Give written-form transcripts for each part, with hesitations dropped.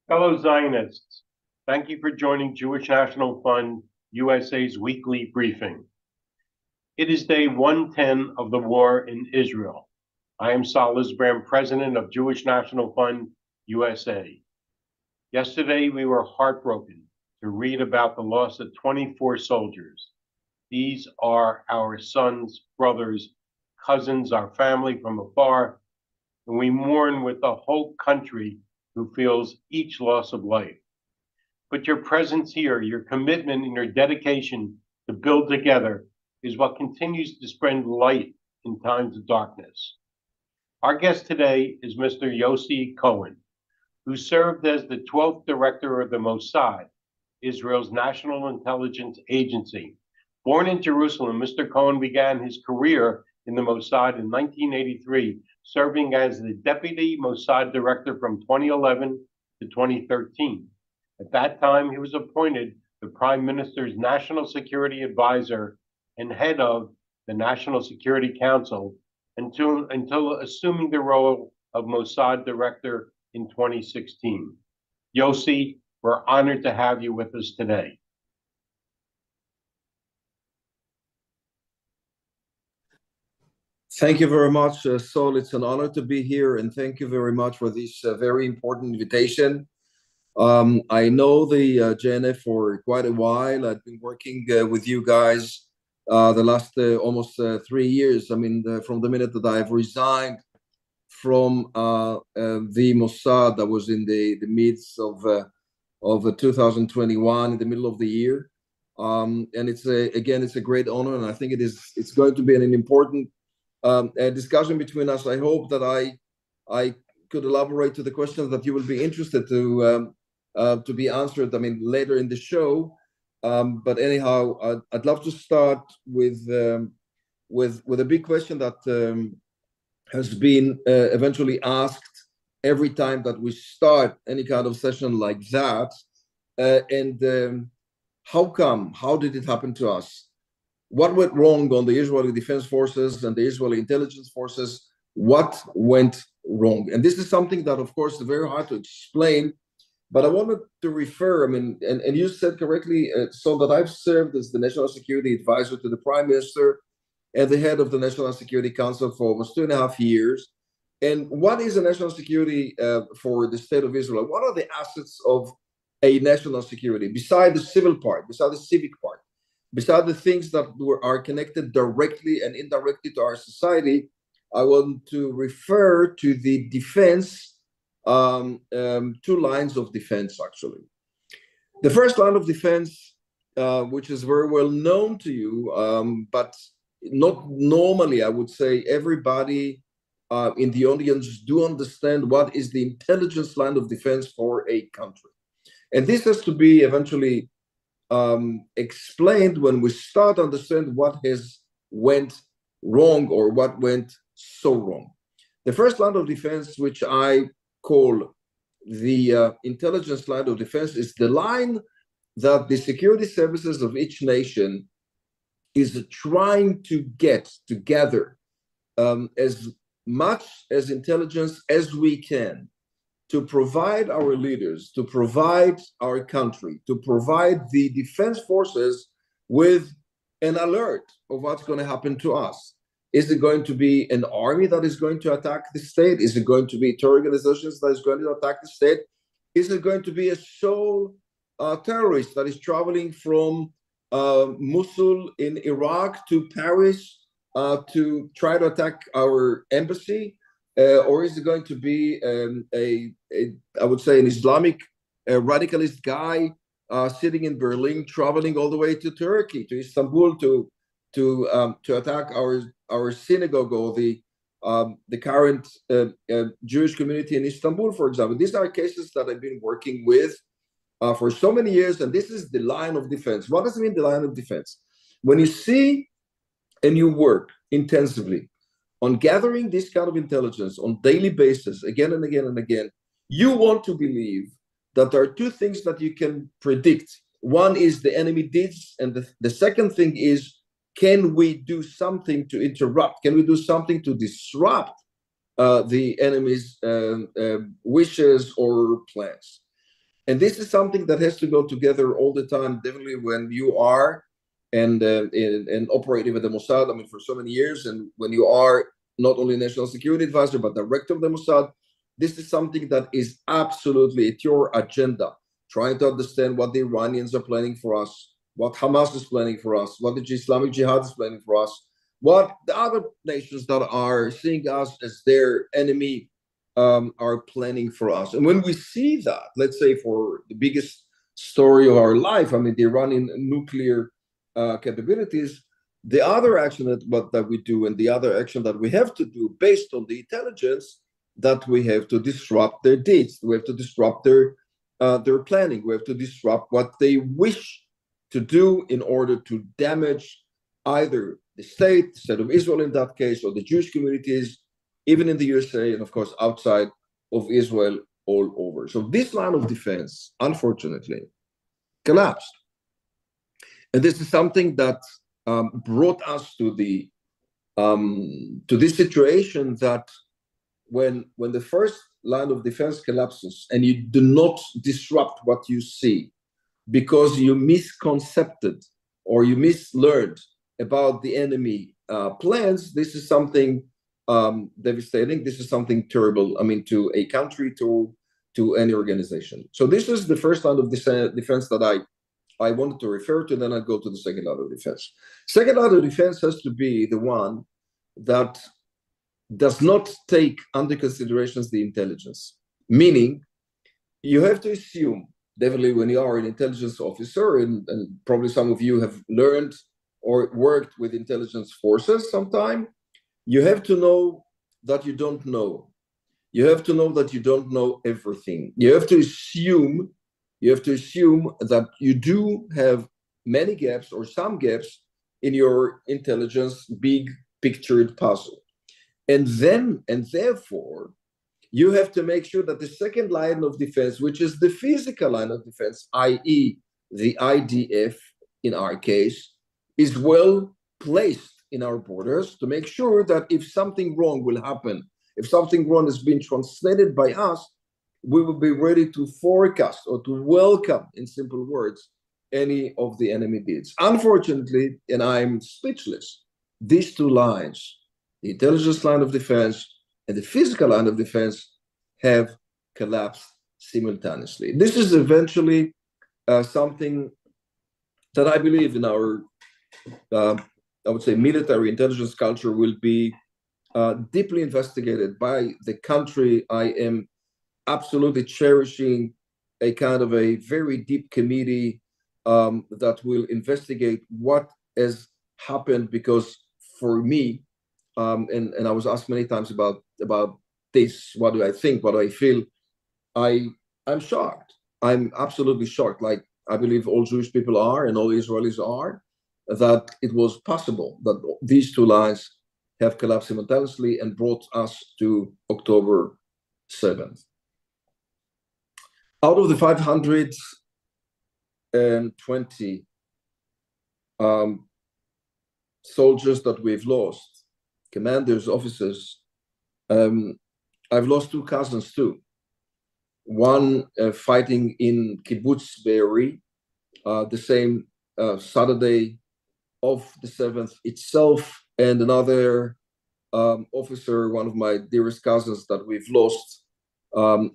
Fellow Zionists, thank you for joining Jewish National Fund USA's weekly briefing. It is day 110 of the war in Israel. I am Lizerbram, president of Jewish National Fund USA. Yesterday, we were heartbroken to read about the loss of 24 soldiers. These are our sons, brothers, cousins, our family from afar, and we mourn with the whole country who feels each loss of life. But your presence here, your commitment and your dedication to build together is what continues to spread light in times of darkness. Our guest today is Mr. Yossi Cohen, who served as the 12th director of the Mossad, Israel's national intelligence agency. Born in Jerusalem, Mr. Cohen began his career in the Mossad in 1983, serving as the deputy Mossad director from 2011 to 2013. At that time, he was appointed the Prime Minister's National Security Advisor and head of the National Security Council until assuming the role of Mossad director in 2016. Yossi, we're honored to have you with us today. Thank you very much, Sol. It's an honor to be here, and thank you very much for this very important invitation. I know the JNF for quite a while. I've been working with you guys the last almost 3 years. I mean, from the minute that I've resigned from the Mossad, that was in the midst of 2021, in the middle of the year. And it's a great honor, and I think it's going to be an important a discussion between us. I hope that I could elaborate to the questions that you will be interested to be answered, I mean, later in the show. But anyhow, I'd love to start with a big question that has been eventually asked every time that we start any kind of session like that. How come? How did it happen to us? What went wrong on the Israeli Defense Forces and the Israeli intelligence forces? What went wrong? And this is something that, of course, is very hard to explain, but I wanted to refer, I mean, and you said correctly, so that I've served as the National Security Advisor to the Prime Minister and the head of the National Security Council for almost 2.5 years. And what is a national security for the state of Israel? What are the assets of a national security, beside the civil part, beside the civic part? Beside the things that are connected directly and indirectly to our society, I want to refer to the defense, 2 lines of defense, actually. The first line of defense, which is very well known to you, but not normally, I would say, everybody in the audience do understand what is the intelligence line of defense for a country. And this has to be eventually explained when we start to understand what has went wrong or what went so wrong. The first line of defense, which I call the intelligence line of defense, is the line that the security services of each nation is trying to get together as much as intelligence as we can to provide our leaders, to provide our country, to provide the defense forces with an alert of what's going to happen to us. Is it going to be an army that is going to attack the state? Is it going to be terror organizations that is going to attack the state? Is it going to be a sole terrorist that is traveling from Mosul in Iraq to Paris to try to attack our embassy? Or is it going to be I would say, an Islamic radicalist guy sitting in Berlin, traveling all the way to Turkey, to Istanbul, to attack our synagogue or the current Jewish community in Istanbul, for example? These are cases that I've been working with for so many years, and this is the line of defense. What does it mean, the line of defense? When you see and you work intensively on gathering this kind of intelligence on daily basis, again and again and again, you want to believe that there are 2 things that you can predict. One is the enemy deeds, and the second thing is, can we do something to interrupt? Can we do something to disrupt the enemy's wishes or plans? And this is something that has to go together all the time, definitely when you are and operating with the Mossad, I mean, for so many years, and when you are not only national security advisor, but director of the Mossad, this is something that is absolutely at your agenda, trying to understand what the Iranians are planning for us, what Hamas is planning for us, what the Islamic Jihad is planning for us, what the other nations that are seeing us as their enemy are planning for us. And when we see that, let's say for the biggest story of our life, I mean, the Iranian nuclear capabilities, the other action that we do and the other action that we have to do based on the intelligence, that we have to disrupt their deeds, we have to disrupt their planning, we have to disrupt what they wish to do in order to damage either the state of Israel in that case, or the Jewish communities, even in the USA, and of course outside of Israel all over. So this line of defense, unfortunately, collapsed. And this is something that brought us to this situation that when the first line of defense collapses and you do not disrupt what you see because you misconcepted or you mislearned about the enemy plans, this is something devastating. This is something terrible, I mean, to a country, to any organization. So this is the first line of defense that I wanted to refer to, then I'll go to the second line of defense. Second line of defense has to be the one that does not take under considerations the intelligence. Meaning, you have to assume, definitely when you are an intelligence officer, and probably some of you have learned or worked with intelligence forces sometime, you have to know that you don't know. You have to know that you don't know everything. You have to assume that you do have many gaps or some gaps in your intelligence big pictured puzzle. And therefore, you have to make sure that the second line of defense, which is the physical line of defense, i.e. the IDF in our case, is well placed in our borders to make sure that if something wrong will happen, if something wrong has been translated by us, we will be ready to forecast or to welcome, in simple words, any of the enemy deeds. Unfortunately, and I'm speechless, these two lines, the intelligence line of defense and the physical line of defense, have collapsed simultaneously. This is eventually something that I believe in our, I would say, military intelligence culture will be deeply investigated by the country. I am absolutely cherishing a kind of a very deep committee that will investigate what has happened, because for me, and I was asked many times about this, what do I think, what do I feel? I'm shocked. I'm absolutely shocked, like I believe all Jewish people are and all Israelis are, that it was possible that these two lines have collapsed simultaneously and brought us to October 7th. Out of the 520 soldiers that we've lost, commanders, officers, I've lost two cousins too. One fighting in Kibbutz Be'eri, the same Saturday of the 7th itself, and another officer, one of my dearest cousins that we've lost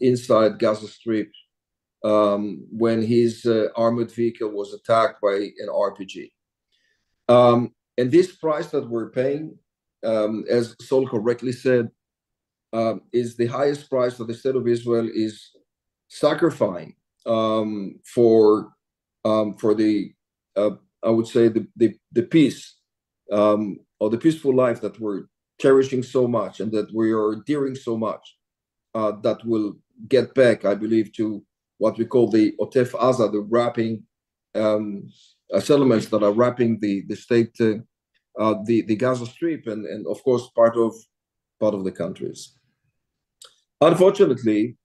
inside Gaza Strip when his armored vehicle was attacked by an RPG. And this price that we're paying, as Sol correctly said, is the highest price that the state of Israel is sacrificing for the I would say the peace or the peaceful life that we're cherishing so much and that we are endearing so much, that will get back, I believe, to what we call the Otef Aza, the wrapping settlements that are wrapping the state, the Gaza Strip, and of course part of the countries. Unfortunately,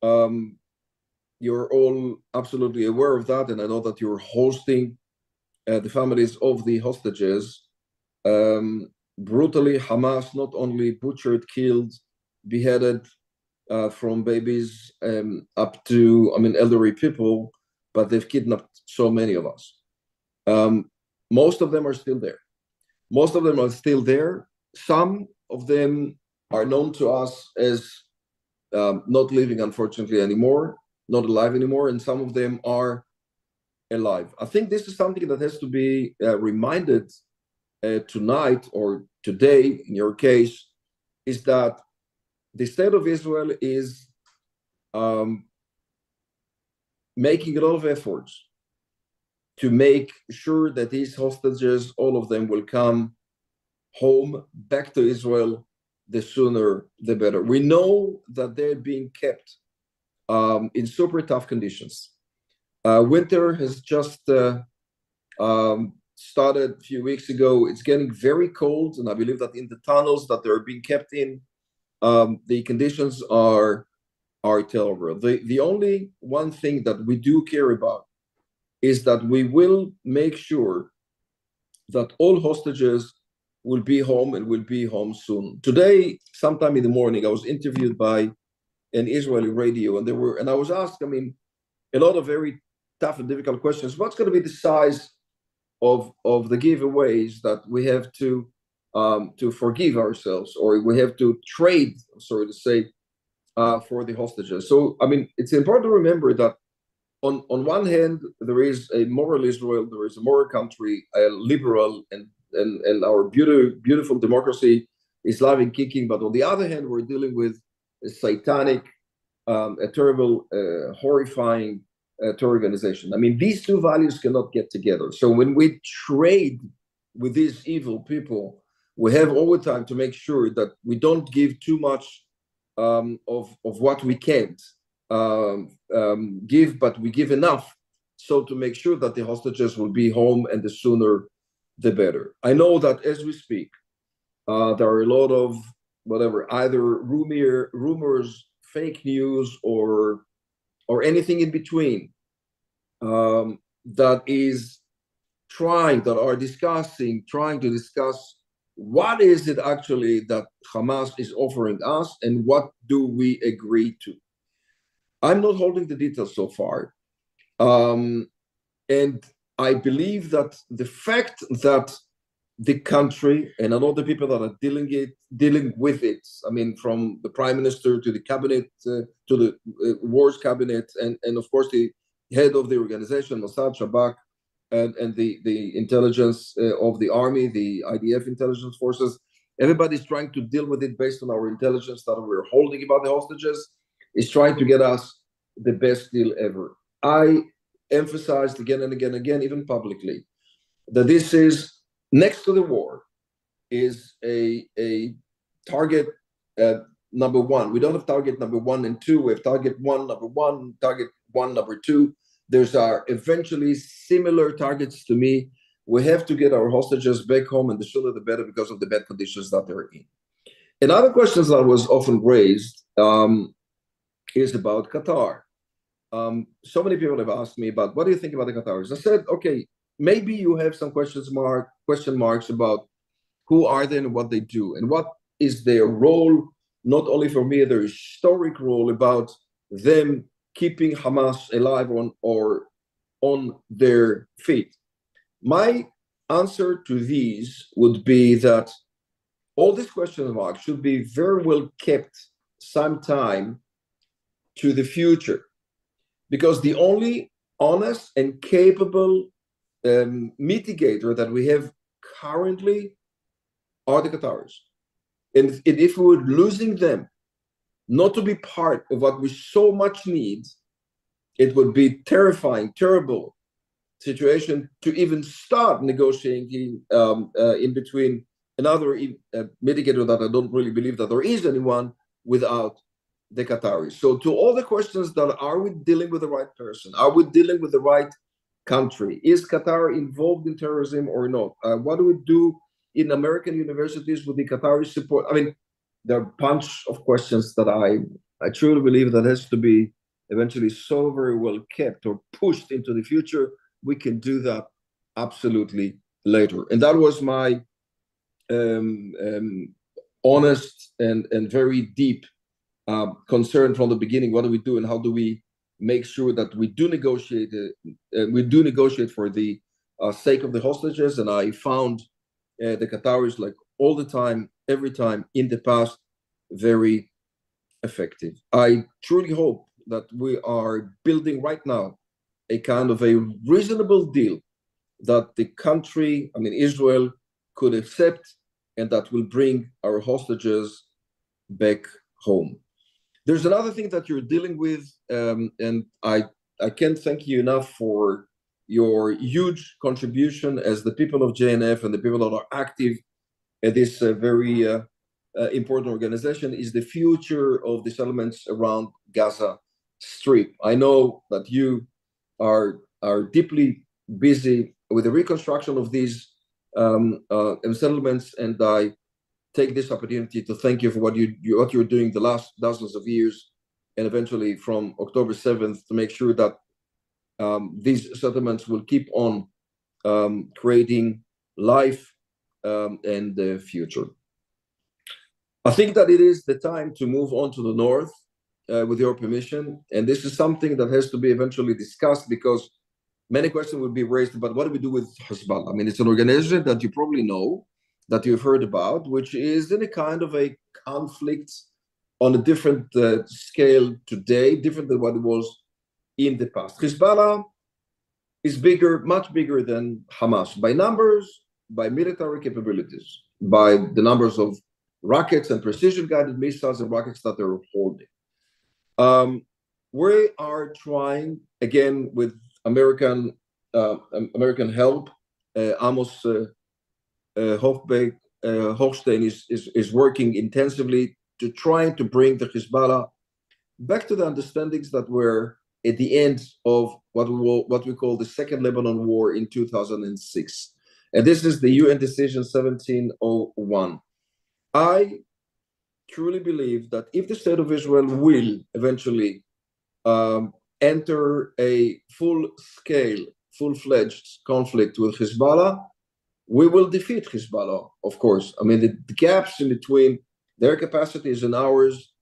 you're all absolutely aware of that, and I know that you're hosting the families of the hostages. Brutally, Hamas not only butchered, killed, beheaded from babies up to, elderly people, but they've kidnapped so many of us. Most of them are still there. Most of them are still there. Some of them are known to us as not living, unfortunately, anymore, not alive anymore, and some of them are alive. I think this is something that has to be reminded tonight or today, in your case, is that the state of Israel is making a lot of efforts to make sure that these hostages, all of them, will come home back to Israel. The sooner, the better. We know that they're being kept in super tough conditions. Winter has just started a few weeks ago. It's getting very cold, and I believe that in the tunnels that they're being kept in, the conditions are terrible. The only one thing that we do care about is that we will make sure that all hostages will be home and will be home soon. Today, sometime in the morning, I was interviewed by an Israeli radio, and I was asked, a lot of very tough and difficult questions. What's going to be the size of the giveaways that we have to forgive ourselves, or we have to trade, sorry to say, for the hostages? So, it's important to remember that on one hand, there is a moral Israel, there is a moral country, a liberal and our beautiful democracy, Islamic kicking. But on the other hand, we're dealing with a satanic, a terrible, horrifying terror organization. These two values cannot get together. So when we trade with these evil people, we have all the time to make sure that we don't give too much of what we can't give, but we give enough so to make sure that the hostages will be home, and the sooner the better. I know that as we speak, there are a lot of either rumors, fake news, or anything in between that is trying to discuss what is it actually that Hamas is offering us, and what do we agree to. I'm not holding the details so far, and I believe that the fact that the country and a lot of the people that are dealing with it, from the prime minister to the cabinet, to the wars cabinet, and of course the head of the organization, Mossad, Shabak, and the intelligence of the army, the IDF intelligence forces, everybody's trying to deal with it based on our intelligence that we're holding about the hostages, is trying to get us the best deal ever. I emphasized again and again, even publicly, that this is, next to the war, is a target number one. We don't have target number 1 and 2. We have target one, number 1, target 1, number 2. There's eventually similar targets to me. We have to get our hostages back home, and the sooner the better, because of the bad conditions that they're in. Another question that was often raised is about Qatar. So many people have asked me about, what do you think about the Qataris? I said, okay, maybe you have some question marks about who are they and what they do, and what is their role, not only for me, their historic role about them keeping Hamas alive on their feet. My answer to these would be that all these question marks should be very well kept sometime to the future, because the only honest and capable mitigator that we have currently are the Qataris. And if we were losing them, not to be part of what we so much need, it would be terrifying, terrible situation to even start negotiating in between another mitigator that I don't really believe that there is anyone without the Qataris. So to all the questions that are we dealing with the right person? Are we dealing with the right country? Is Qatar involved in terrorism or not? What do we do in American universities with the Qatari support? There are a bunch of questions that I truly believe that has to be eventually so very well kept or pushed into the future. We can do that absolutely later. And that was my honest and very deep concern from the beginning. What do we do, and how do we make sure that we do negotiate? We do negotiate for the sake of the hostages. And I found the Qataris, like all the time, every time in the past, very effective. I truly hope that we are building right now a kind of a reasonable deal that the country, I mean Israel, could accept, and that will bring our hostages back home. There's another thing that you're dealing with, and I can't thank you enough for your huge contribution as the people of JNF and the people that are active at this very important organization, is the future of the settlements around Gaza Strip. I know that you are deeply busy with the reconstruction of these settlements, and I take this opportunity to thank you for what you're doing the last dozens of years, and eventually from October 7th to make sure that these settlements will keep on creating life and the future. I think that it is the time to move on to the north with your permission, and this is something that has to be eventually discussed, because many questions will be raised about what do we do with Hezbollah. I mean, it's an organization that you probably know, that you've heard about, which is in a kind of a conflict on a different scale today, different than what it was in the past. Hezbollah is bigger, much bigger than Hamas by numbers, by military capabilities, by the numbers of rockets and precision-guided missiles and rockets that they're holding. We are trying, again, with American help. Amos Hochstein is working intensively to try to bring the Hezbollah back to the understandings that were at the end of what we call the Second Lebanon War in 2006. And this is the UN Decision 1701. I truly believe that if the state of Israel will eventually enter a full-scale, full-fledged conflict with Hezbollah, we will defeat Hezbollah, of course. I mean, the gaps in between their capacities and ours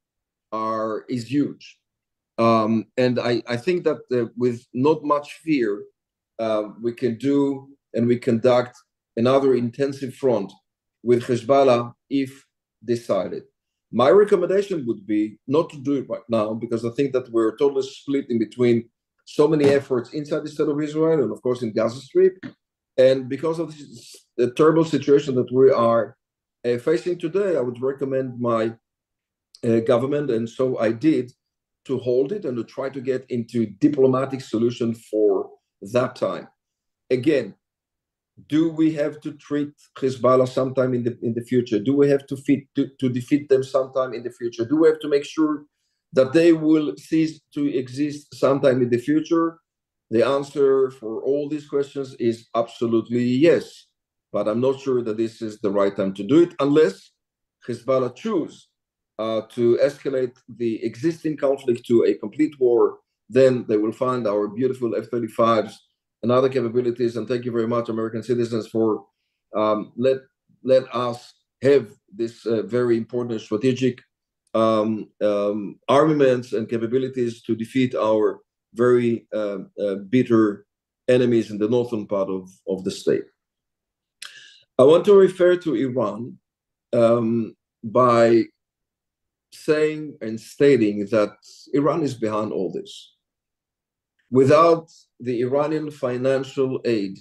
is huge. And I think that with not much fear, we can do and we conduct another intensive front with Hezbollah if decided. My recommendation would be not to do it right now, because I think that we're totally split in between so many efforts inside the state of Israel and, of course, in Gaza Strip. And because of the terrible situation that we are facing today, I would recommend my government, and so I did, to hold it and to try to get into diplomatic solution for that time. Again, do we have to treat Hezbollah sometime in the future? Do we have to defeat them sometime in the future? Do we have to make sure that they will cease to exist sometime in the future? The answer for all these questions is absolutely yes. But I'm not sure that this is the right time to do it, unless Hezbollah choose to escalate the existing conflict to a complete war. Then they will find our beautiful F-35s and other capabilities. And thank you very much, American citizens, for let us have this very important strategic armaments and capabilities to defeat our very bitter enemies in the northern part of the state. I want to refer to Iran by saying and stating that Iran is behind all this. Without the Iranian financial aid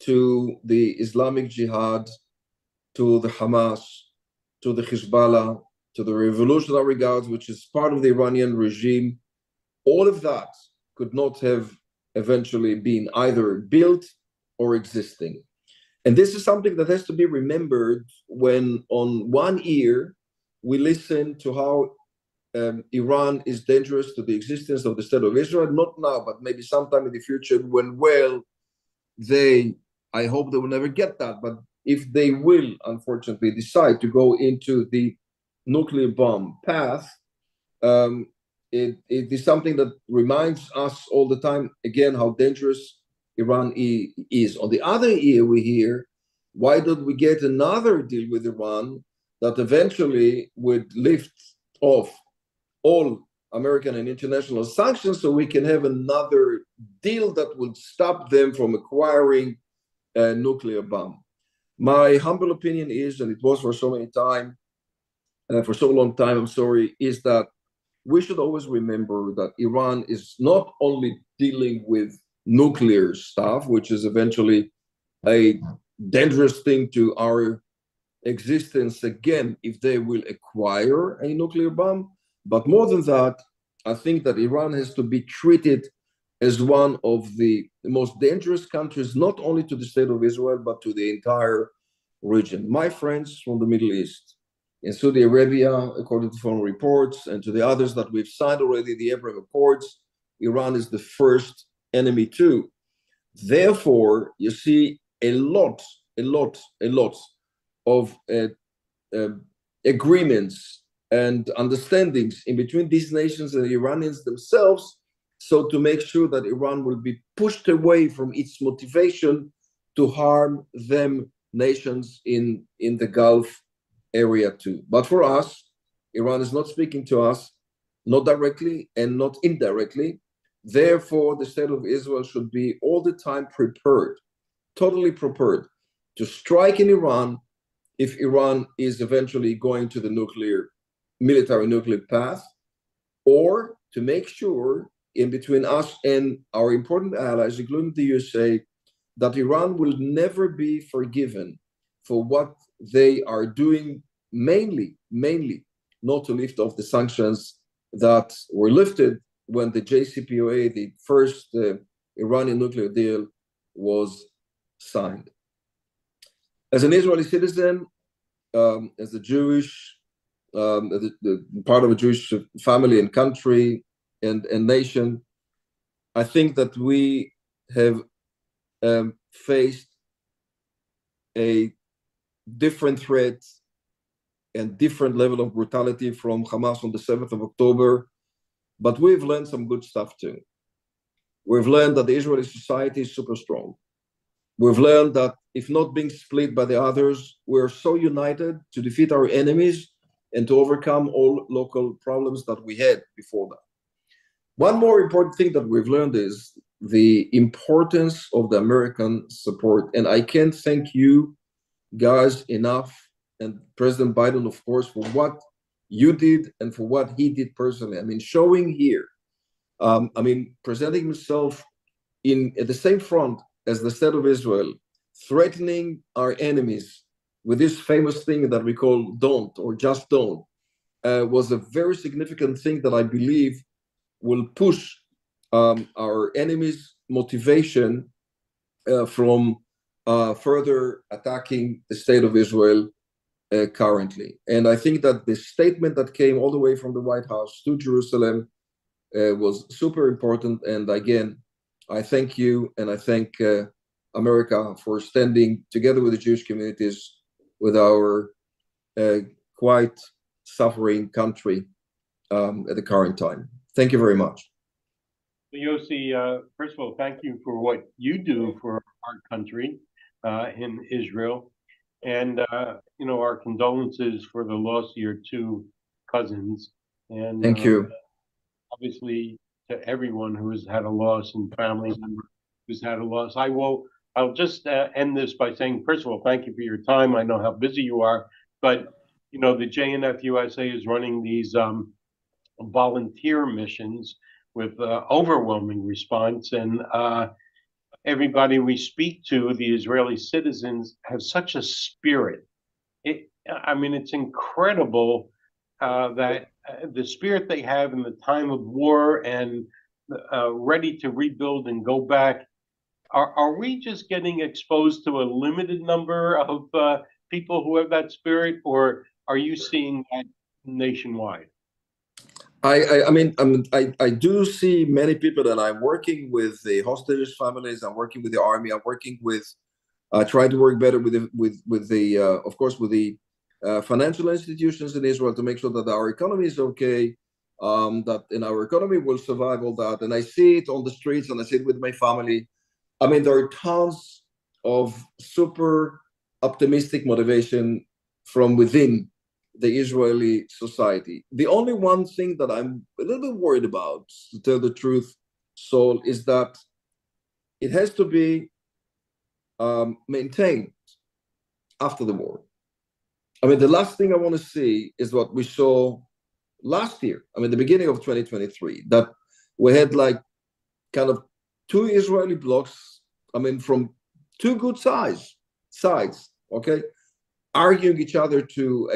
to the Islamic Jihad, to the Hamas, to the Hezbollah, to the Revolutionary Guards, which is part of the Iranian regime, all of that could not have eventually been either built or existing. And this is something that has to be remembered when on one ear we listen to how Iran is dangerous to the existence of the state of Israel, not now, but maybe sometime in the future when, well, I hope they will never get that, but if they will, unfortunately, decide to go into the nuclear bomb path, it is something that reminds us all the time, again, how dangerous Iran is. On the other ear, we hear, why don't we get another deal with Iran that eventually would lift off all American and international sanctions so we can have another deal that would stop them from acquiring a nuclear bomb. My humble opinion is, and it was for so for so long time, I'm sorry, is that we should always remember that Iran is not only dealing with nuclear stuff, which is eventually a dangerous thing to our existence again if they will acquire a nuclear bomb, but more than that, I think that Iran has to be treated as one of the most dangerous countries, not only to the state of Israel, but to the entire region. My friends from the Middle East, in Saudi Arabia, according to foreign reports, and to the others that we've signed already, the Abraham Accords, Iran is the first enemy too. Therefore, you see a lot of agreements and understandings in between these nations and the Iranians themselves, so to make sure that Iran will be pushed away from its motivation to harm them nations in the Gulf area too. But for us, Iran is not speaking to us, not directly and not indirectly. Therefore, the state of Israel should be all the time prepared, totally prepared to strike in Iran if Iran is eventually going to the military nuclear path, or to make sure in between us and our important allies, including the USA, that Iran will never be forgiven for what they are doing, mainly not to lift off the sanctions that were lifted when the JCPOA, the first Iranian nuclear deal, was signed. As an Israeli citizen, as a Jewish, the part of a Jewish family and country and nation, I think that we have faced a different threat and different level of brutality from Hamas on the 7th of October, but we've learned some good stuff too. We've learned that the Israeli society is super strong. We've learned that if not being split by the others, we're so united to defeat our enemies and to overcome all local problems that we had before that. One more important thing that we've learned is the importance of the American support. And I can't thank you guys enough, and President Biden, of course, for what you did and for what he did personally. I mean, showing here, presenting himself at the same front as the state of Israel, threatening our enemies with this famous thing that we call don't or just don't, was a very significant thing that I believe will push our enemies' motivation from further attacking the state of Israel currently. And I think that the statement that came all the way from the White House to Jerusalem was super important. And again, I thank you and I thank America for standing together with the Jewish communities with our quite suffering country at the current time. Thank you very much. Yossi, first of all, thank you for what you do for our country in Israel. And, our condolences for the loss of your two cousins. And thank you. Obviously, to everyone who has had a loss and family member who's had a loss. I'll just end this by saying, first of all, thank you for your time. I know how busy you are, but, the JNF-USA is running these volunteer missions with overwhelming response. And everybody we speak to, the Israeli citizens, have such a spirit. It's incredible that the spirit they have in the time of war and ready to rebuild and go back. Are we just getting exposed to a limited number of people who have that spirit, or are you seeing that nationwide? I do see many people, and I'm working with the hostage families. I'm working with the army. I'm working with, try to work better with the financial institutions in Israel to make sure that our economy is okay, that our economy will survive all that. And I see it on the streets, and I see it with my family. There are tons of super optimistic motivation from within the Israeli society. The only one thing that I'm a little bit worried about, to tell the truth, Saul, is that it has to be maintained after the war. I mean, the last thing I want to see is what we saw last year. I mean, the beginning of 2023, that we had like kind of two Israeli blocks, I mean, from two good sides, okay, arguing each other to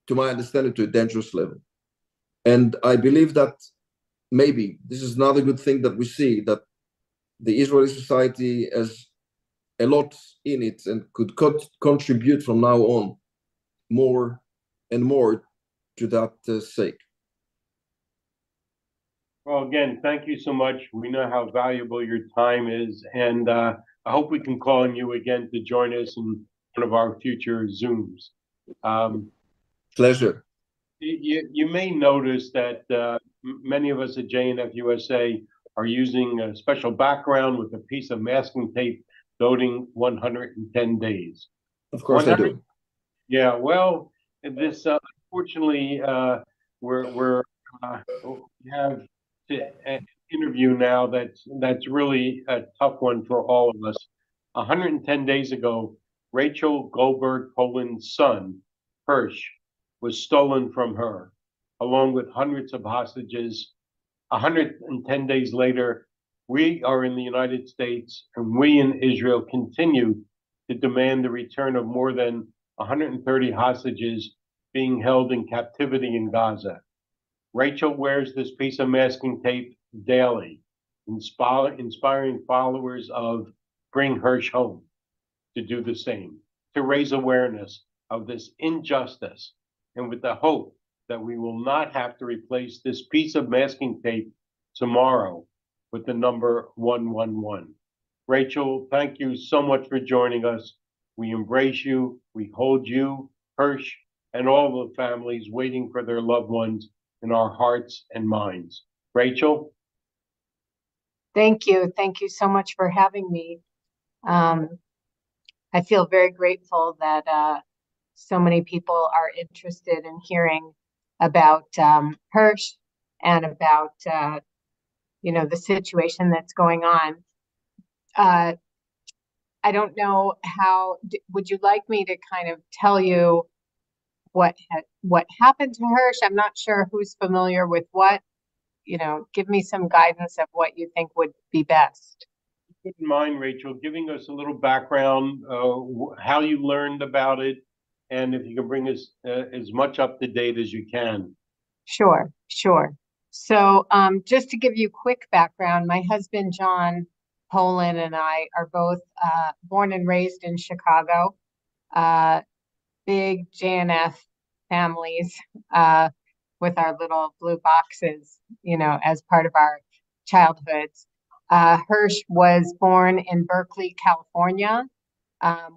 my understanding, to a dangerous level. And I believe that maybe this is another good thing that we see, that the Israeli society has a lot in it and could contribute from now on more and more to that sake. Well, again, thank you so much. We know how valuable your time is, and I hope we can call on you again to join us in one of our future Zooms. Pleasure. You may notice that many of us at JNF-USA are using a special background with a piece of masking tape noting 110 days. Of course I do. Yeah, well, this unfortunately we have to interview now that's really a tough one for all of us. 110 days ago, Rachel Goldberg-Polin's son, Hersh, was stolen from her, along with hundreds of hostages. 110 days later, we are in the United States and we in Israel continue to demand the return of more than 130 hostages being held in captivity in Gaza. Rachel wears this piece of masking tape daily, inspiring followers of Bring Hersh Home to do the same, to raise awareness of this injustice, and with the hope that we will not have to replace this piece of masking tape tomorrow with the number 111. Rachel, thank you so much for joining us. We embrace you. We hold you, Hersh, and all the families waiting for their loved ones in our hearts and minds. Rachel? Thank you. Thank you so much for having me. I feel very grateful that so many people are interested in hearing about Hersh and about the situation that's going on. I don't know how. Would you like me to kind of tell you what happened to Hersh? I'm not sure who's familiar with what. Give me some guidance of what you think would be best. Wouldn't mind, Rachel, giving us a little background, how you learned about it, and if you can bring us as much up to date as you can. Sure. So just to give you quick background, my husband, John Polin, and I are both born and raised in Chicago, big JNF families with our little blue boxes, as part of our childhoods. Hersh was born in Berkeley, California,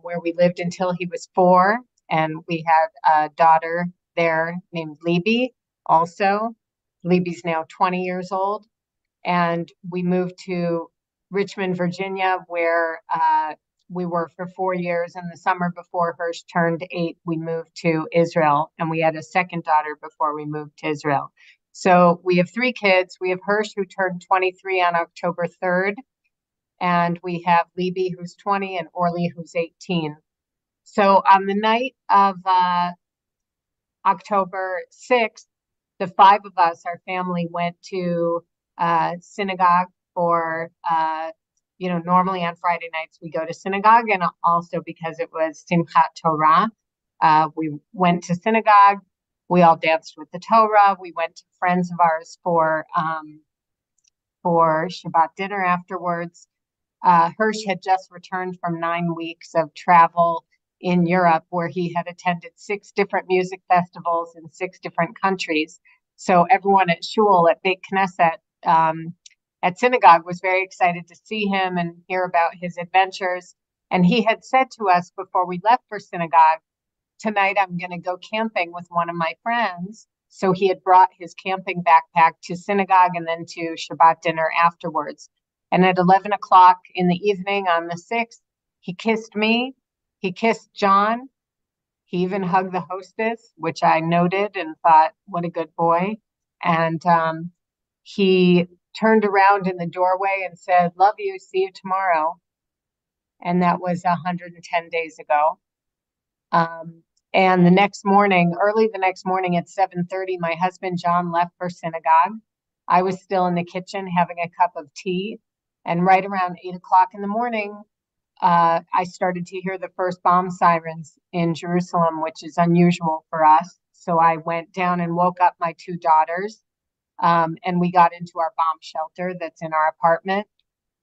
where we lived until he was 4, and we had a daughter there named Libby also. Libby's now 20 years old, and we moved to Richmond, Virginia, where we were for 4 years. In the summer before Hersh turned 8, we moved to Israel, and we had a second daughter before we moved to Israel. So we have 3 kids. We have Hersh, who turned 23 on October 3rd, and we have Libby, who's 20, and Orly, who's 18. So on the night of October 6th, the 5 of us, our family, went to synagogue for, normally on Friday nights we go to synagogue, and also because it was Simchat Torah, we went to synagogue. We all danced with the Torah. We went to friends of ours for Shabbat dinner afterwards. Hersh had just returned from 9 weeks of travel in Europe, where he had attended 6 different music festivals in 6 different countries. So everyone at Shul, at Beit Knesset, at synagogue, was very excited to see him and hear about his adventures. And he had said to us before we left for synagogue, "Tonight I'm going to go camping with one of my friends." So he had brought his camping backpack to synagogue and then to Shabbat dinner afterwards. And at 11 o'clock in the evening on the 6th, he kissed me, he kissed John, He even hugged the hostess, which I noted and thought, what a good boy. And he turned around in the doorway and said, "Love you, see you tomorrow." And that was 110 days ago. And the next morning, early the next morning at 7:30, my husband John left for synagogue. I was still in the kitchen having a cup of tea. And right around 8 o'clock in the morning, I started to hear the first bomb sirens in Jerusalem, which is unusual for us. So I went down and woke up my two daughters, and we got into our bomb shelter that's in our apartment.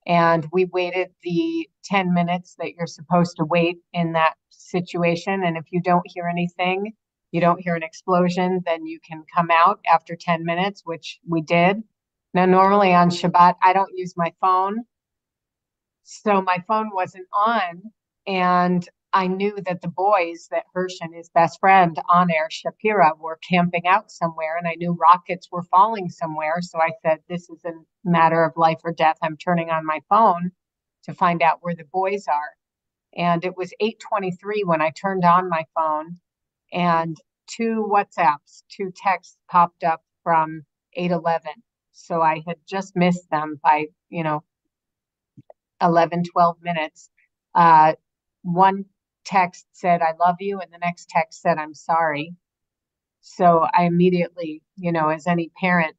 And we waited the 10 minutes that you're supposed to wait in that situation. And if you don't hear anything, you don't hear an explosion, then you can come out after 10 minutes, which we did. Now, normally on Shabbat, I don't use my phone. So my phone wasn't on. And I knew that the boys, that Hersh and his best friend, On-Air Shapira, were camping out somewhere. And I knew rockets were falling somewhere. So I said, this is a matter of life or death. I'm turning on my phone to find out where the boys are. And it was 8:23 when I turned on my phone, and two WhatsApps, two texts popped up from 8:11. So I had just missed them by, 11, 12 minutes. One text said, "I love you," and the next text said, "I'm sorry." So I immediately, as any parent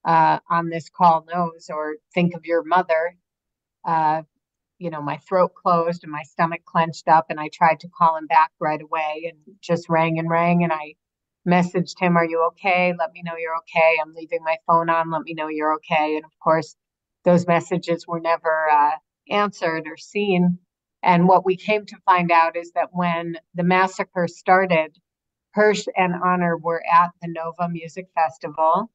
on this call knows, or think of your mother, my throat closed and my stomach clenched up, and I tried to call him back right away, and just rang and rang. And I messaged him, "Are you okay? Let me know you're okay. I'm leaving my phone on. Let me know you're okay." And of course, those messages were never answered or seen. And what we came to find out is that when the massacre started, Hersh and Honor were at the Nova Music Festival.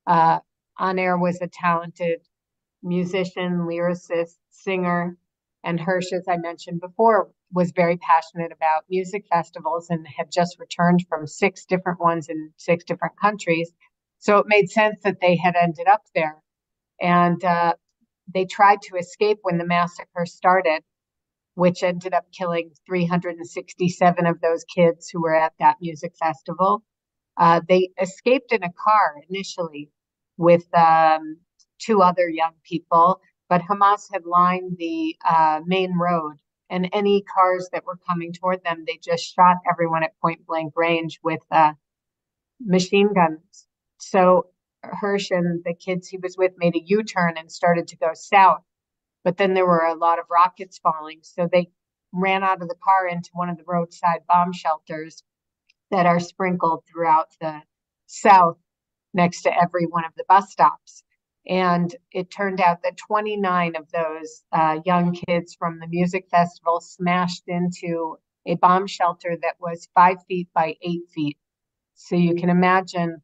On-Air was a talented musician, lyricist, singer, and Hersh, as I mentioned before, was very passionate about music festivals and had just returned from 6 different ones in 6 different countries. So it made sense that they had ended up there. And they tried to escape when the massacre started, which ended up killing 367 of those kids who were at that music festival. They escaped in a car initially with 2 other young people, but Hamas had lined the main road, and any cars that were coming toward them, they just shot everyone at point blank range with machine guns. So Hersh and the kids he was with made a U-turn and started to go south. But then there were a lot of rockets falling. So they ran out of the car into one of the roadside bomb shelters that are sprinkled throughout the South next to every one of the bus stops. And it turned out that 29 of those young kids from the music festival smashed into a bomb shelter that was 5 feet by 8 feet. So you can imagine,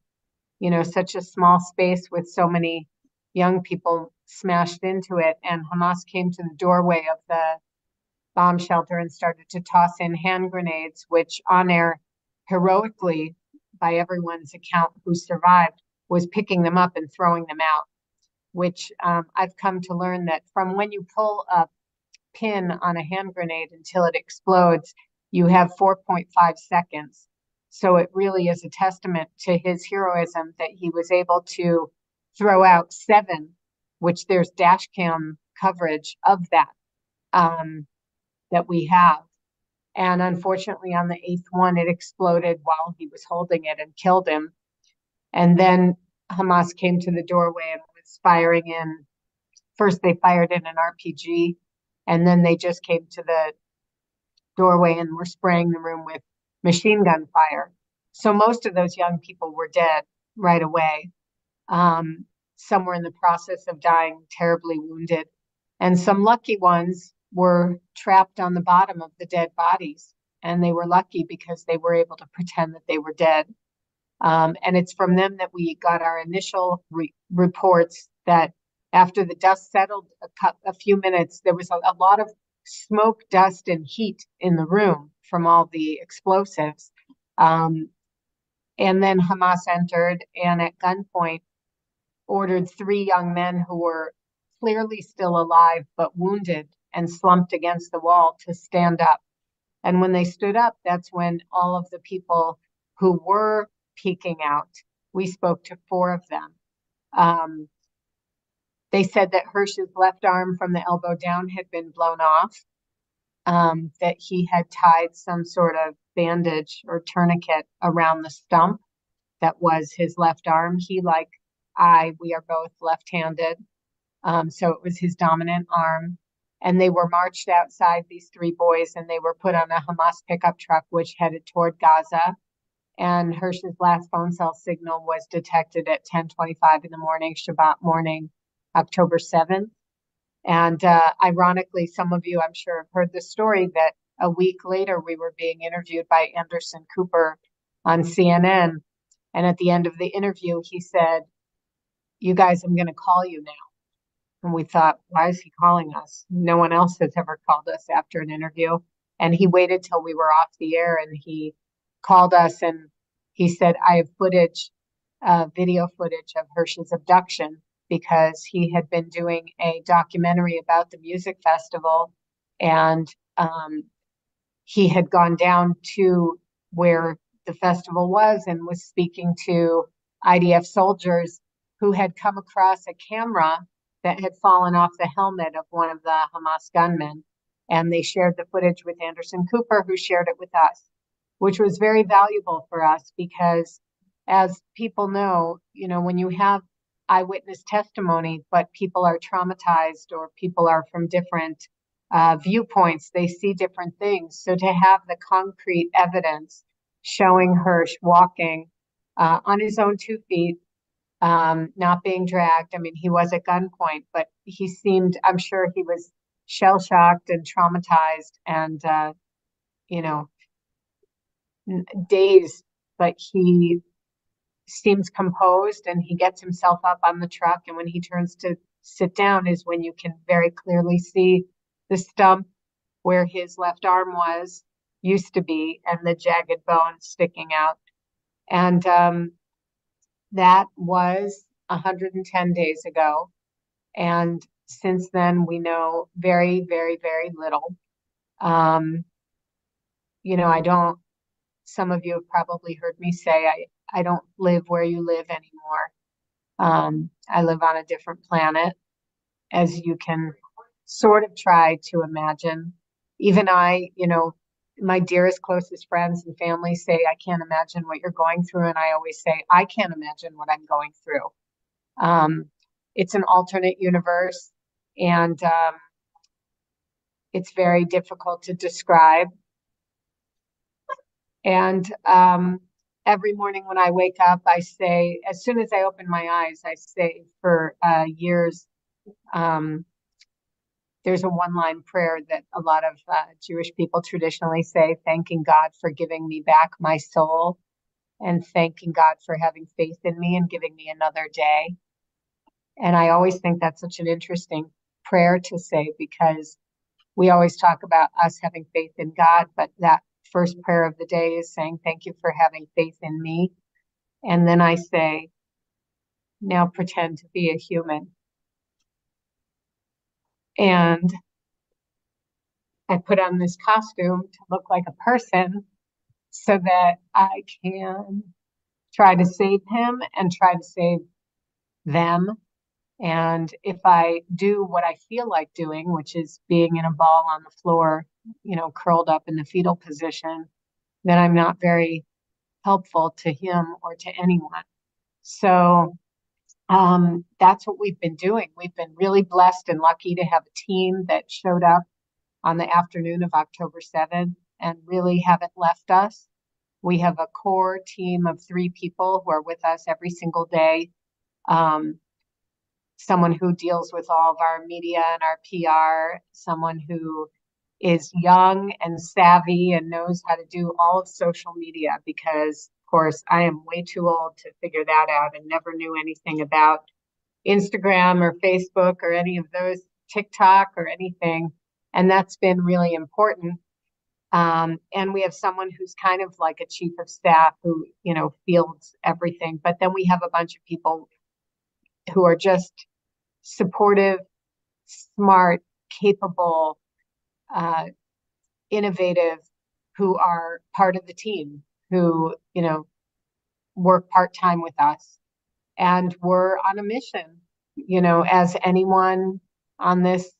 such a small space with so many young people smashed into it. And Hamas came to the doorway of the bomb shelter and started to toss in hand grenades, which On-Air heroically, by everyone's account who survived, was picking them up and throwing them out, which I've come to learn that from when you pull a pin on a hand grenade until it explodes, you have 4.5 seconds. So it really is a testament to his heroism that he was able to throw out 7, which there's dash cam coverage of that, that we have. And unfortunately, on the 8th one, it exploded while he was holding it and killed him. And then Hamas came to the doorway and was firing in. First, they fired in an RPG, and then they just came to the doorway and were spraying the room with machine gun fire. So most of those young people were dead right away. Some were in the process of dying, terribly wounded. And some lucky ones were trapped on the bottom of the dead bodies. And they were lucky because they were able to pretend that they were dead. And it's from them that we got our initial reports that after the dust settled a few minutes, there was a lot of smoke, dust, and heat in the room from all the explosives. And then Hamas entered and at gunpoint ordered 3 young men who were clearly still alive but wounded and slumped against the wall to stand up. And when they stood up, that's when all of the people who were peeking out, we spoke to 4 of them. They said that Hersh's left arm from the elbow down had been blown off, that he had tied some sort of bandage or tourniquet around the stump that was his left arm. He, like we are both left-handed, so it was his dominant arm. And they were marched outside, these 3 boys, and they were put on a Hamas pickup truck which headed toward Gaza. And Hersh's last phone cell signal was detected at 10:25 in the morning, Shabbat morning, October 7th. And ironically, some of you, I'm sure, have heard the story that a week later we were being interviewed by Anderson Cooper on CNN. And at the end of the interview, he said, "You guys, I'm going to call you now." And we thought, why is he calling us? No one else has ever called us after an interview. And he waited till we were off the air and he called us and he said, "I have footage, video footage of Hersh's abduction," because he had been doing a documentary about the music festival. And he had gone down to where the festival was and was speaking to IDF soldiers who had come across a camera that had fallen off the helmet of one of the Hamas gunmen. And they shared the footage with Anderson Cooper, who shared it with us, which was very valuable for us because, as people know, when you have eyewitness testimony, but people are traumatized or people are from different viewpoints, they see different things. So to have the concrete evidence showing Hersh walking on his own 2 feet, not being dragged. I mean, he was at gunpoint, but he seemed, I'm sure he was shell-shocked and traumatized and, dazed, but he seems composed and he gets himself up on the truck. And when he turns to sit down is when you can very clearly see the stump where his left arm used to be, and the jagged bone sticking out. And that was 110 days ago. And since then, we know very, very, very little. Some of you have probably heard me say, I don't live where you live anymore. I live on a different planet, as you can sort of try to imagine. Even my dearest, closest friends and family say, "I can't imagine what you're going through." And I always say, "I can't imagine what I'm going through." It's an alternate universe, and it's very difficult to describe. And every morning when I wake up, I say, as soon as I open my eyes, I say for years, there's a one-line prayer that a lot of Jewish people traditionally say, thanking God for giving me back my soul and thanking God for having faith in me and giving me another day. And I always think that's such an interesting prayer to say, because we always talk about us having faith in God, but that first prayer of the day is saying, thank you for having faith in me. And then I say, now pretend to be a human. And I put on this costume to look like a person so that I can try to save him and try to save them. And if I do what I feel like doing, which is being in a ball on the floor, curled up in the fetal position, then I'm not very helpful to him or to anyone. So that's what we've been doing. We've been really blessed and lucky to have a team that showed up on the afternoon of October 7th and really haven't left us. We have a core team of 3 people who are with us every single day. Someone who deals with all of our media and our PR, someone who is young and savvy and knows how to do all of social media, because, of course, I am way too old to figure that out and never knew anything about Instagram or Facebook or any of those, TikTok or anything. And that's been really important. And we have someone who's kind of like a chief of staff who, fields everything. But then we have a bunch of people who are just supportive, smart, capable, innovative, who are part of the team, who, work part-time with us. And we're on a mission, as anyone on this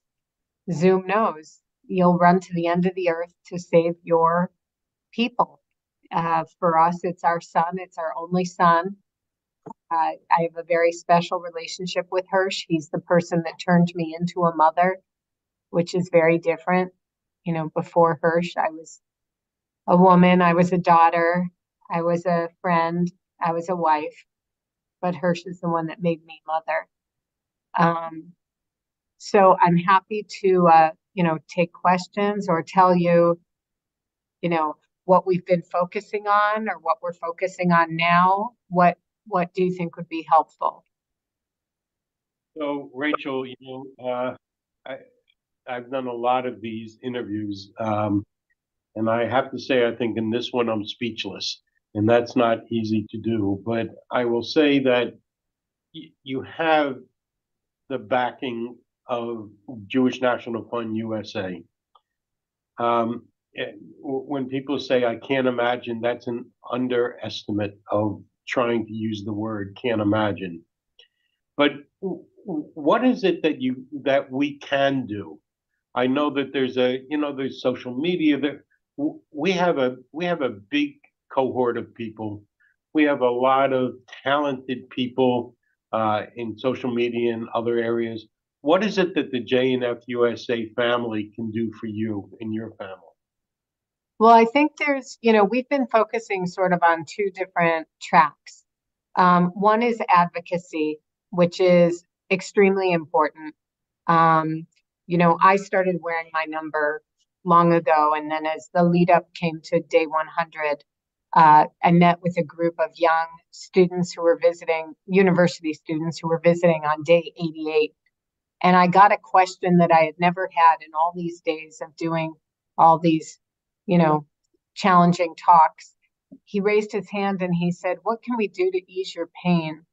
Zoom knows, you'll run to the end of the earth to save your people. For us, it's our son, it's our only son. I have a very special relationship with Hersh. He's the person that turned me into a mother, which is very different. Before Hersh, I was a woman, I was a daughter, I was a friend, I was a wife, but Hersh is the one that made me mother. So I'm happy to, take questions or tell you, what we've been focusing on or what we're focusing on now. What do you think would be helpful? So, Rachel, I've done a lot of these interviews, and I have to say, I think in this one I'm speechless, and that's not easy to do. But I will say that you have the backing of Jewish National Fund USA. When people say I can't imagine, that's an underestimate of trying to use the word can't imagine. But what is it that we can do? I know that there's social media. That we have a big cohort of people. We have a lot of talented people in social media and other areas. What is it that the JNF-USA family can do for you and your family? Well, I think we've been focusing sort of on two different tracks. One is advocacy, which is extremely important. I started wearing my number long ago, and then as the lead up came to day 100, I met with a group of young students who were visiting, university students who were visiting on day 88. And I got a question that I had never had in all these days of doing all these, challenging talks. He raised his hand and he said, "What can we do to ease your pain?"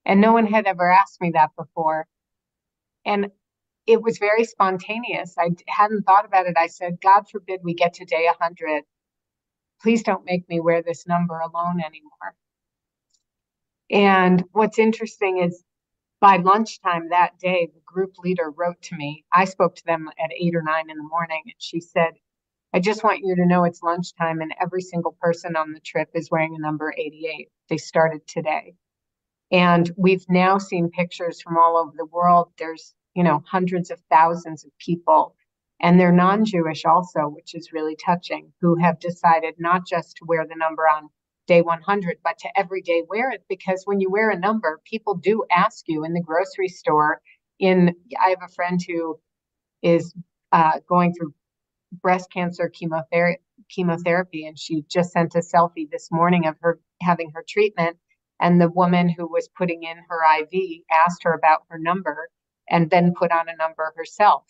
And no one had ever asked me that before. And it was very spontaneous. I hadn't thought about it. I said, "God forbid we get to day 100. Please don't make me wear this number alone anymore." And what's interesting is by lunchtime that day, the group leader wrote to me. I spoke to them at 8 or 9 in the morning, and she said, "I just want you to know it's lunchtime and every single person on the trip is wearing a number 88. They started today." And we've now seen pictures from all over the world. There's, hundreds of thousands of people, and they're non-Jewish also, which is really touching, who have decided not just to wear the number on day 100, but to every day wear it. Because when you wear a number, people do ask you in the grocery store. I have a friend who is going through breast cancer chemotherapy, and she just sent a selfie this morning of her having her treatment. And the woman who was putting in her IV asked her about her number and then put on a number herself.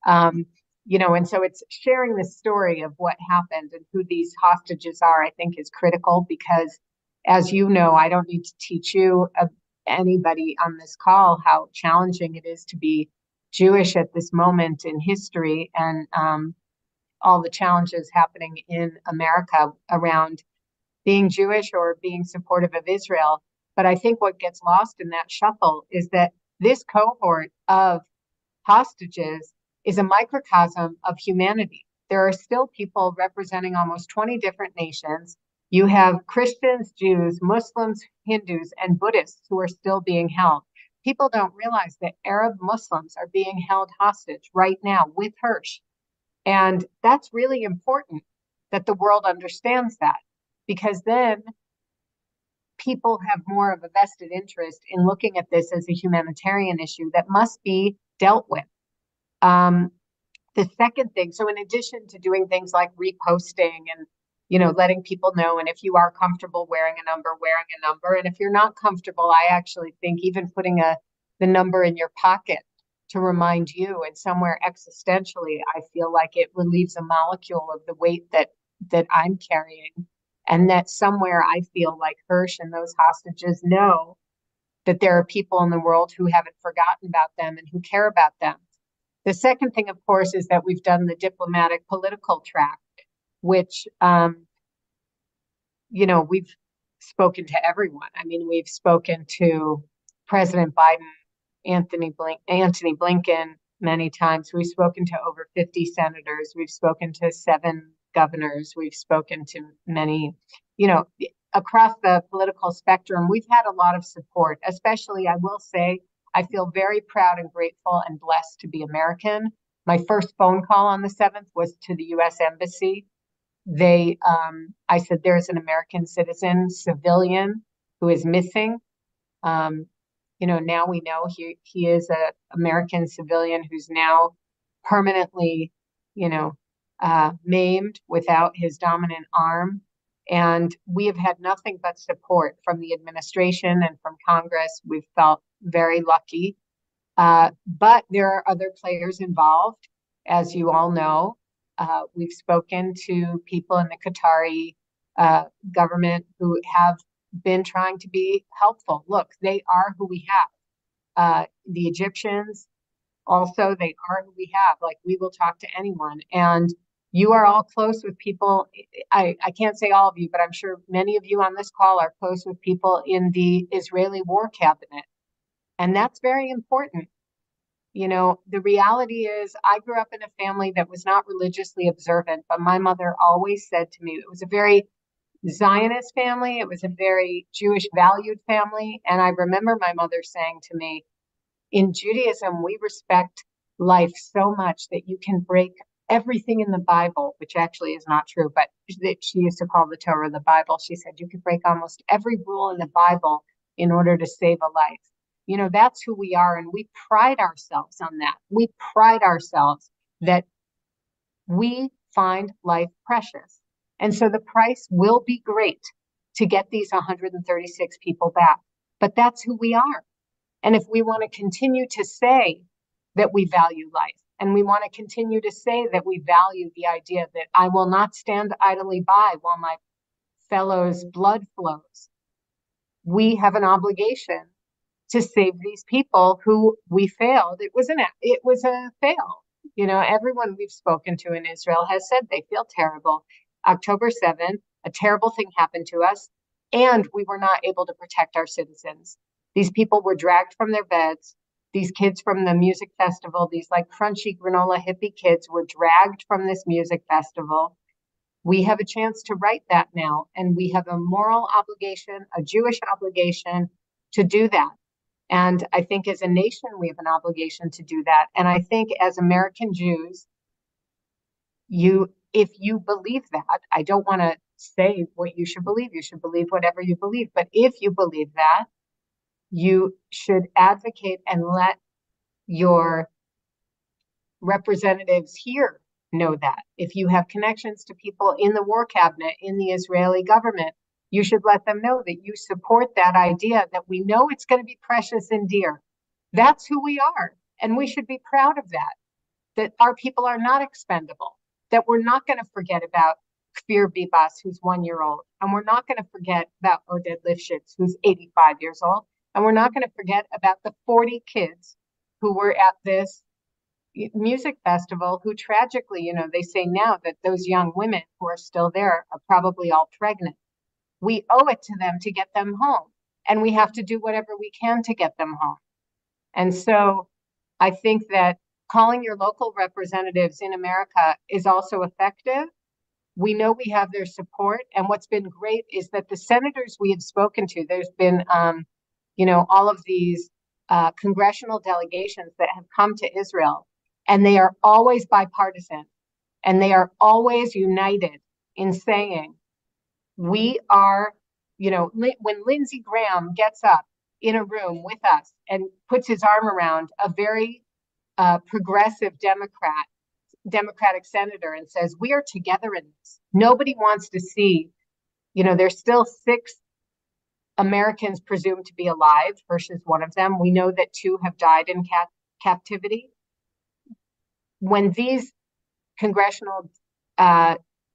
And so it's sharing the story of what happened and who these hostages are, I think, is critical because, as you know, I don't need to teach you, anybody on this call, how challenging it is to be Jewish at this moment in history, and all the challenges happening in America around being Jewish or being supportive of Israel. But I think what gets lost in that shuffle is that this cohort of hostages is a microcosm of humanity. There are still people representing almost 20 different nations. You have Christians, Jews, Muslims, Hindus, and Buddhists who are still being held. People don't realize that Arab Muslims are being held hostage right now with Hersh. And that's really important that the world understands that, because then people have more of a vested interest in looking at this as a humanitarian issue that must be dealt with. The second thing, so in addition to doing things like reposting and letting people know, and if you are comfortable wearing a number, and if you're not comfortable, I actually think even putting the number in your pocket to remind you, and somewhere existentially, I feel like it relieves a molecule of the weight that I'm carrying. And that somewhere I feel like Hersh and those hostages know that there are people in the world who haven't forgotten about them and who care about them. The second thing, of course, is that we've done the diplomatic political track. which, we've spoken to everyone. I mean, we've spoken to President Biden, Anthony Blinken many times. We've spoken to over 50 senators. We've spoken to 7 governors. We've spoken to many, across the political spectrum. We've had a lot of support, especially, I will say, I feel very proud and grateful and blessed to be American. My first phone call on the 7th was to the U.S. Embassy. I said, there's an American citizen, civilian, who is missing. Now we know he is an American civilian who's now permanently, maimed without his dominant arm. And we have had nothing but support from the administration and from Congress. We've felt very lucky. But there are other players involved, as you all know. We've spoken to people in the Qatari government who have been trying to be helpful. Look, they are who we have. The Egyptians also, they are who we have. Like, we will talk to anyone. And you are all close with people. I can't say all of you, but I'm sure many of you on this call are close with people in the Israeli war cabinet. And that's very important. The reality is, I grew up in a family that was not religiously observant, but my mother always said to me, it was a very Zionist family. It was a very Jewish valued family. And I remember my mother saying to me, in Judaism, we respect life so much that you can break everything in the Bible, which actually is not true, but she used to call the Torah the Bible. She said you could break almost every rule in the Bible in order to save a life. That's who we are. And we pride ourselves on that. We pride ourselves that we find life precious. And so the price will be great to get these 136 people back. But that's who we are. And if we want to continue to say that we value life, and we want to continue to say that we value the idea that I will not stand idly by while my fellow's blood flows, we have an obligation to save these people who we failed. It was a fail. Everyone we've spoken to in Israel has said they feel terrible. October 7th, a terrible thing happened to us, and we were not able to protect our citizens. These people were dragged from their beds. These kids from the music festival, these like crunchy granola hippie kids, were dragged from this music festival. We have a chance to right that now, and we have a moral obligation, a Jewish obligation to do that. And I think as a nation, we have an obligation to do that. And I think as American Jews, if you believe that, I don't want to say what you should believe whatever you believe, but if you believe that, you should advocate and let your representatives here know that. If you have connections to people in the war cabinet, in the Israeli government, you should let them know that you support that idea, that we know it's going to be precious and dear. That's who we are. And we should be proud of that our people are not expendable, that we're not going to forget about Kfir Bibas, who's 1 year old. And we're not going to forget about Oded Lifshitz, who's 85 years old. And we're not going to forget about the 40 kids who were at this music festival who tragically, they say now that those young women who are still there are probably all pregnant. We owe it to them to get them home. And we have to do whatever we can to get them home. And so I think that calling your local representatives in America is also effective. We know we have their support. And what's been great is that the senators we have spoken to, there's been all of these congressional delegations that have come to Israel, and they are always bipartisan, and they are always united in saying, we are, when Lindsey Graham gets up in a room with us and puts his arm around a very progressive Democratic senator and says, we are together in this. Nobody wants to see, there's still 6 Americans presumed to be alive. Hersh is one of them. We know that 2 have died in captivity. When these congressional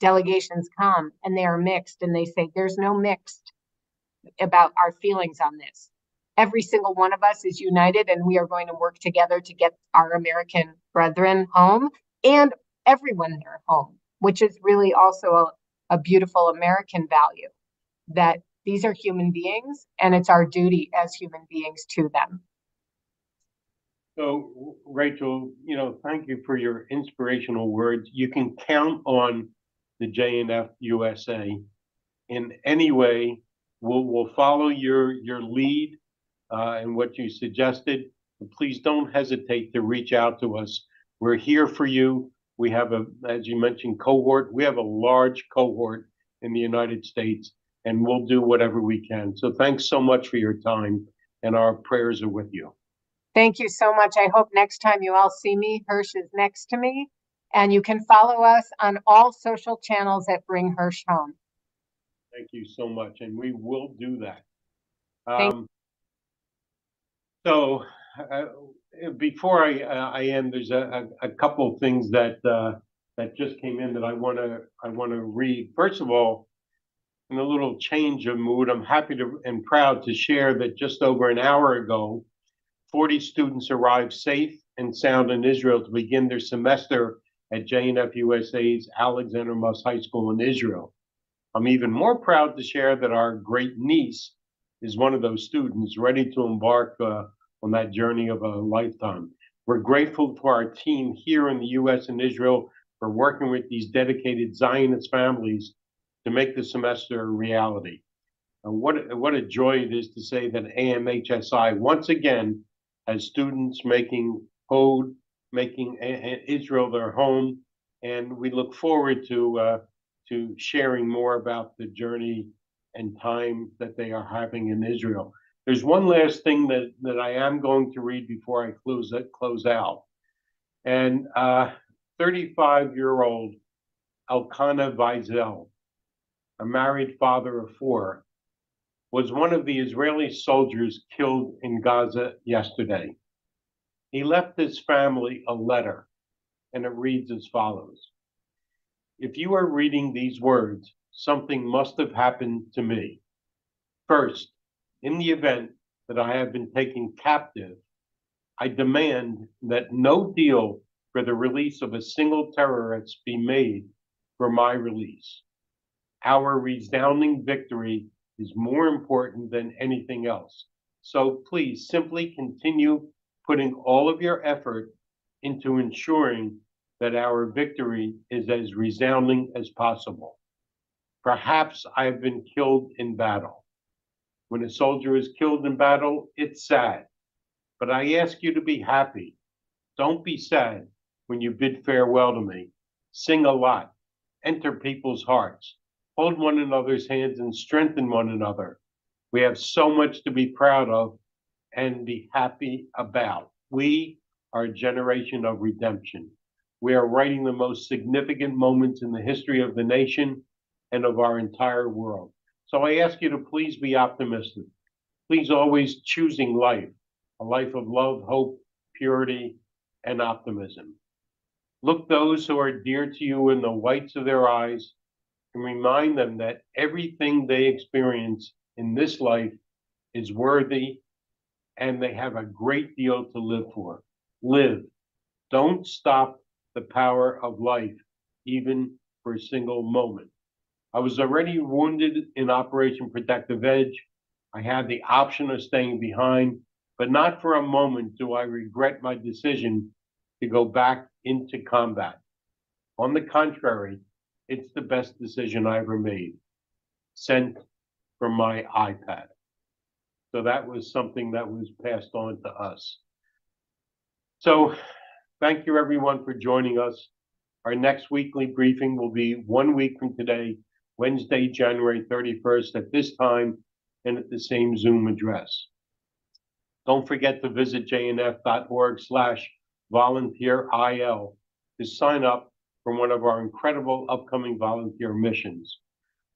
delegations come and they are mixed and they say, there's no mixed about our feelings on this. Every single one of us is united, and we are going to work together to get our American brethren home and everyone there home. which is really also a beautiful American value, that these are human beings and it's our duty as human beings to them. So, Rachel, thank you for your inspirational words. You can count on the JNF-USA in any way. We'll follow your lead and what you suggested. Please don't hesitate to reach out to us. We're here for you. We have as you mentioned, cohort. We have a large cohort in the United States, and we'll do whatever we can. So thanks so much for your time, and our prayers are with you. Thank you so much. I hope next time you all see me, Hersh is next to me, and you can follow us on all social channels that bring Hersh home. Thank you so much, and we will do that. So before I end, there's a couple of things that just came in that I want to read. First of all, in a little change of mood, I'm happy and proud to share that just over an hour ago, 40 students arrived safe and sound in Israel to begin their semester at JNF-USA's Alexander Muss High School in Israel. I'm even more proud to share that our great niece is one of those students ready to embark on that journey of a lifetime. We're grateful to our team here in the U.S. and Israel for working with these dedicated Zionist families to make the semester a reality. What a joy it is to say that AMHSI once again has students making code, making Israel their home, and we look forward to sharing more about the journey and time that they are having in Israel. There's one last thing that I am going to read before I close out. And 35-year-old Elkanah Weisel, a married father of 4, was one of the Israeli soldiers killed in Gaza yesterday. He left his family a letter, and it reads as follows. If you are reading these words, something must have happened to me. First, in the event that I have been taken captive, I demand that no deal for the release of a single terrorist be made for my release. Our resounding victory is more important than anything else. So please simply continue putting all of your effort into ensuring that our victory is as resounding as possible. Perhaps I have been killed in battle. When a soldier is killed in battle, it's sad. But I ask you to be happy. Don't be sad when you bid farewell to me. Sing a lot. Enter people's hearts. Hold one another's hands and strengthen one another. We have so much to be proud of and be happy about. We are a generation of redemption. We are writing the most significant moments in the history of the nation and of our entire world. So I ask you to please be optimistic. Please always choosing life, a life of love, hope, purity, and optimism. Look those who are dear to you in the whites of their eyes and remind them that everything they experience in this life is worthy and they have a great deal to live for. Live. Don't stop the power of life, even for a single moment. I was already wounded in Operation Protective Edge. I had the option of staying behind, but not for a moment do I regret my decision to go back into combat. On the contrary, it's the best decision I ever made. Sent from my iPad. So that was something that was passed on to us. So thank you everyone for joining us. Our next weekly briefing will be 1 week from today, Wednesday, January 31st at this time and at the same Zoom address. Don't forget to visit jnf.org/volunteeril to sign up for one of our incredible upcoming volunteer missions.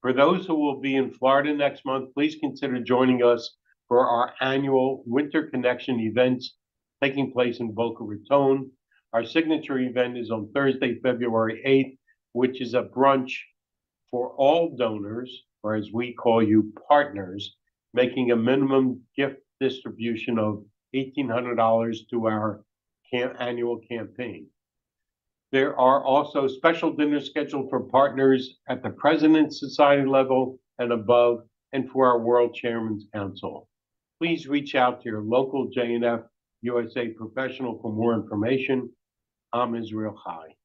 For those who will be in Florida next month, please consider joining us for our annual Winter Connection events taking place in Boca Raton. Our signature event is on Thursday, February 8th, which is a brunch for all donors, or as we call you, partners, making a minimum gift distribution of $1,800 to our annual campaign. There are also special dinners scheduled for partners at the President's Society level and above, and for our World Chairman's Council. Please reach out to your local JNF-USA professional for more information. I'm Israel Chai.